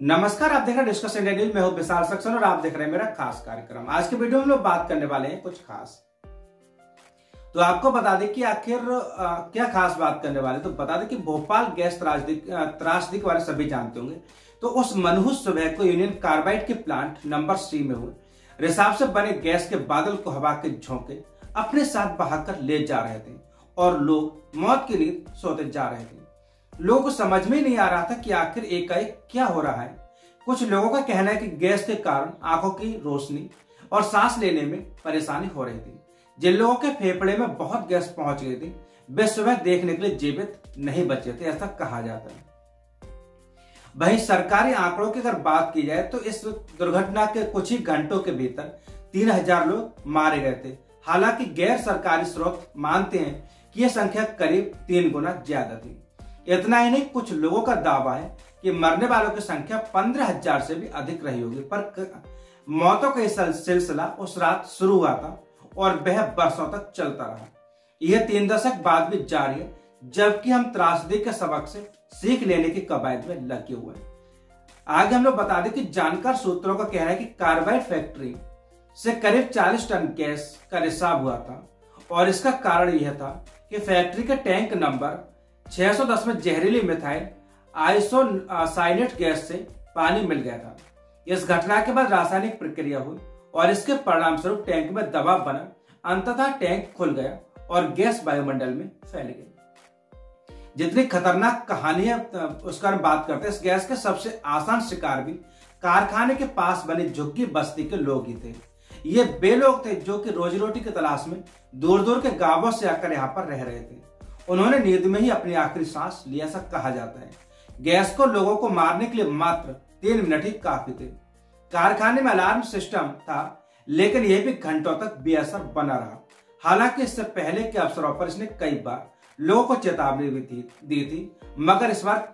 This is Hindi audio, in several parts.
नमस्कार, आप देख रहे हैं डिस्कस इंडिया न्यूज। मैं हूं विशाल सक्सेना और आप देख रहे हैं मेरा खास कार्यक्रम। आज के वीडियो में हम लोग बात करने वाले हैं कुछ खास। तो आपको बता दें कि आखिर क्या खास बात करने वाले, तो बता दें कि भोपाल गैस त्रासदी के बारे में सभी जानते होंगे। तो उस मनहूस सुबह को यूनियन कार्बाइड के प्लांट नंबर 3 में हुए रिसाव से बने गैस के बादल को हवा के झोंके अपने साथ बहाकर ले जा रहे थे और लोग मौत की नींद सोते जा रहे थे। लोगों को समझ में नहीं आ रहा था कि आखिर एकाएक क्या हो रहा है। कुछ लोगों का कहना है कि गैस के कारण आंखों की रोशनी और सांस लेने में परेशानी हो रही थी। जिन लोगों के फेफड़े में बहुत गैस पहुंच गई थी वे सुबह देखने के लिए जीवित नहीं बचे थे, ऐसा कहा जाता है। वहीं सरकारी आंकड़ों की अगर बात की जाए तो इस दुर्घटना के कुछ ही घंटों के भीतर 3000 लोग मारे गए थे। हालांकि गैर सरकारी स्रोत मानते हैं कि यह संख्या करीब 3 गुना ज्यादा थी। इतना ही नहीं, कुछ लोगों का दावा है कि मरने वालों की संख्या 15000 से भी अधिक रही होगी। पर मौतों का सिलसिला उस रात शुरू हुआ था और वह बरसों तक चलता रहा। यह 3 दशक बाद भी जारी है, जबकि हम त्रासदी के सबक से सीख लेने की कवायद में लगे हुए हैं। आगे हम लोग बता दें कि जानकार सूत्रों का कहना है कि कार्बाइड फैक्ट्री से करीब 40 टन गैस का रिसाव हुआ था और इसका कारण यह था कि फैक्ट्री के टैंक नंबर 610 में जहरीली मिथाइल आइसोसाइनेट गैस से पानी मिल गया था। इस घटना के बाद रासायनिक प्रक्रिया हुई और इसके परिणाम स्वरूप टैंक में दबाव बना। अंततः टैंक खुल गया और गैस वायुमंडल में फैल गई। जितनी खतरनाक कहानी है उसका हम बात करते हैं। इस गैस के सबसे आसान शिकार भी कारखाने के पास बनी झुग्गी बस्ती के लोग ही थे। ये वे लोग थे जो कि रोजी रोटी की तलाश में दूर दूर के गांवों से आकर यहाँ पर रह रहे थे। उन्होंने नींद में ही अपनी आखिरी सांस लिया, ऐसा कहा जाता है। गैस को लोगों को मारने के लिए मात्र 3 मिनट ही काफी थे। कारखाने में अलार्म सिस्टम था, लेकिन यह भी घंटों तक बेअसर बना रहा। हालांकि इससे पहले के अवसरों पर इसने कई बार लोगों को चेतावनी भी दी थी, मगर इस बार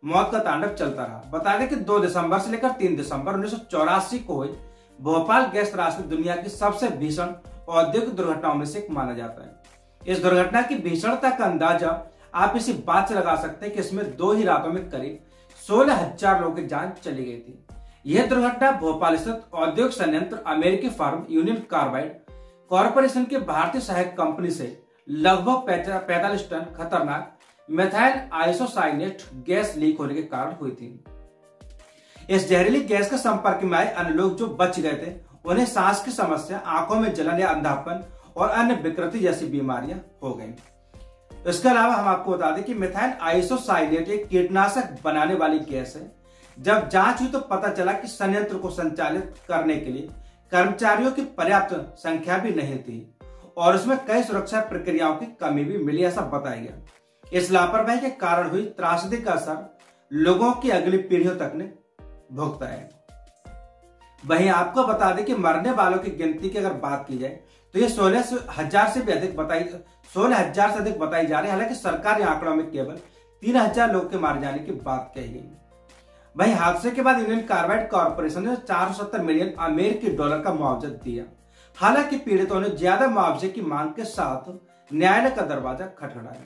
मौत का तांडव चलता रहा। बता दें कि 2 दिसंबर से लेकर 3 दिसंबर 1984 को हुई भोपाल गैस त्रासदी दुनिया की सबसे भीषण औद्योगिक दुर्घटनाओं में से एक माना जाता है। इस दुर्घटना की भीषणता का अंदाजा आप इसी बात से लगा सकते हैं कि इसमें 2 ही रातों में करीब 16000 लोगों की जान चली गई थी। यह दुर्घटना भोपाल स्थित औद्योगिक संयंत्र अमेरिकी फर्म यूनियन कार्बाइड कॉरपोरेशन की भारतीय सहायक कंपनी से लगभग 45 टन खतरनाक मिथाइल आइसोसाइनेट गैस लीक होने के कारण हुई थी। इस जहरीली गैस के संपर्क में आए अन्य लोग जो बच गए थे उन्हें सांस की समस्या, आंखों में जलन या अंधापन और अन्य विकृति जैसी बीमारियां हो गईं। इसके अलावा हम आपको बता दें कि मिथाइल आइसोसाइनेट एक कीटनाशक बनाने वाली गैस है। जब जांच हुई तो पता चला कि संयंत्र को संचालित करने के लिए कर्मचारियों की पर्याप्त संख्या भी नहीं थी और उसमें कई सुरक्षा प्रक्रियाओं की कमी भी मिली, ऐसा बताया गया। इस लापरवाही के कारण हुई त्रासदी का असर लोगों की अगली पीढ़ियों तक ने भुगता है। वहीं आपको बता दें कि मरने वालों की गिनती की अगर बात की जाए तो ये 16000 से अधिक बताई जा रही है। हालांकि सरकारी आंकड़ों में केवल 3000 लोग के मारे जाने की बात कही गई। वहीं हादसे के बाद यूनियन कार्बाइड कॉरपोरेशन ने 470 मिलियन अमेरिकी डॉलर का मुआवजा दिया। हालांकि पीड़ितों ने ज्यादा मुआवजे की मांग के साथ न्यायालय का दरवाजा खटखटाया,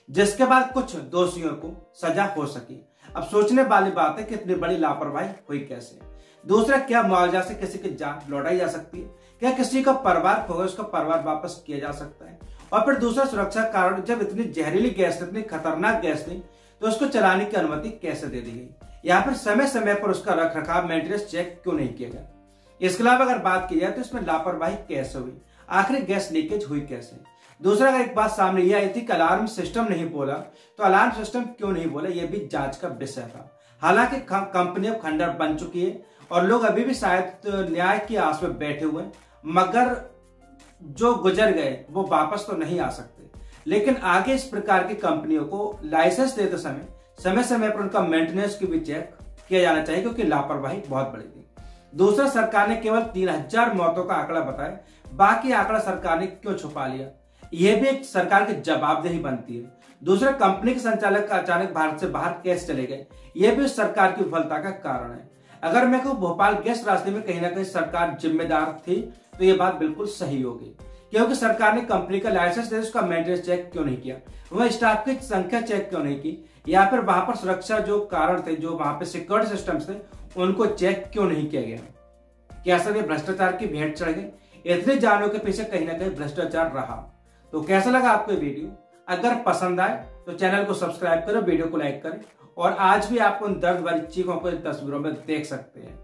जिसके बाद कुछ दोषियों को सजा हो सकी। अब सोचने वाली बात है कि इतनी बड़ी लापरवाही हुई कैसे। दूसरा, क्या मुआवजा से किसी की जान लौटाई जा सकती है? क्या किसी का परिवार खो गया उसका परिवार वापस किया जा सकता है? और फिर दूसरा, सुरक्षा कारण, जब इतनी जहरीली गैस, इतनी खतरनाक गैस थी तो उसको चलाने की अनुमति कैसे दे दी गई? या फिर समय समय पर उसका रख रखाव, मेंटेनेंस चेक क्यों नहीं किया गया? इसके अलावा अगर बात की जाए तो इसमें लापरवाही कैसे हुई, आखिर गैस लीकेज हुई कैसे? दूसरा, अगर एक बात सामने यह आई थी कि अलार्म सिस्टम नहीं बोला, तो अलार्म सिस्टम क्यों नहीं बोला, यह भी जांच का विषय था। हालांकि कंपनी अब खंडर बन चुकी है और लोग अभी भी शायद न्याय की आस में बैठे हुए, मगर जो गुजर गए वो वापस तो नहीं आ सकते। लेकिन आगे इस प्रकार की कंपनियों को लाइसेंस देते समय समय पर उनका मेंटेनेंस की भी चेक किया जाना चाहिए, क्योंकि लापरवाही बहुत बड़ी थी। दूसरा, सरकार ने केवल 3000 मौतों का आंकड़ा बताया, बाकी आंकड़ा सरकार ने क्यों छुपा लिया? यह भी एक सरकार की जवाबदेही बनती है। दूसरा, कंपनी के संचालक अचानक भारत से बाहर कैसे चले गए, यह भी सरकार की विफलता का कारण है। अगर मैं कहूं भोपाल गैस त्रासदी में कहीं ना कहीं सरकार जिम्मेदार थी तो यह बात बिल्कुल सही होगी, क्योंकि सरकार ने कंपनी का लाइसेंस दे उसका मेंटेनेंस चेक क्यों नहीं किया, वह स्टाफ की संख्या चेक क्यों नहीं की, या फिर वहां पर सुरक्षा जो कारण थे, जो वहां पे सिक्योरिटी सिस्टम्स थे उनको चेक क्यों नहीं किया गया? क्या सब ये भ्रष्टाचार की भेंट चढ़ गए? इतने जानों के पीछे कहीं ना कहीं भ्रष्टाचार रहा। तो कैसा लगा आपको वीडियो? अगर पसंद आए तो चैनल को सब्सक्राइब करो, वीडियो को लाइक करें, और आज भी आप उन दर्द भरी चीखों को इन तस्वीरों में देख सकते हैं।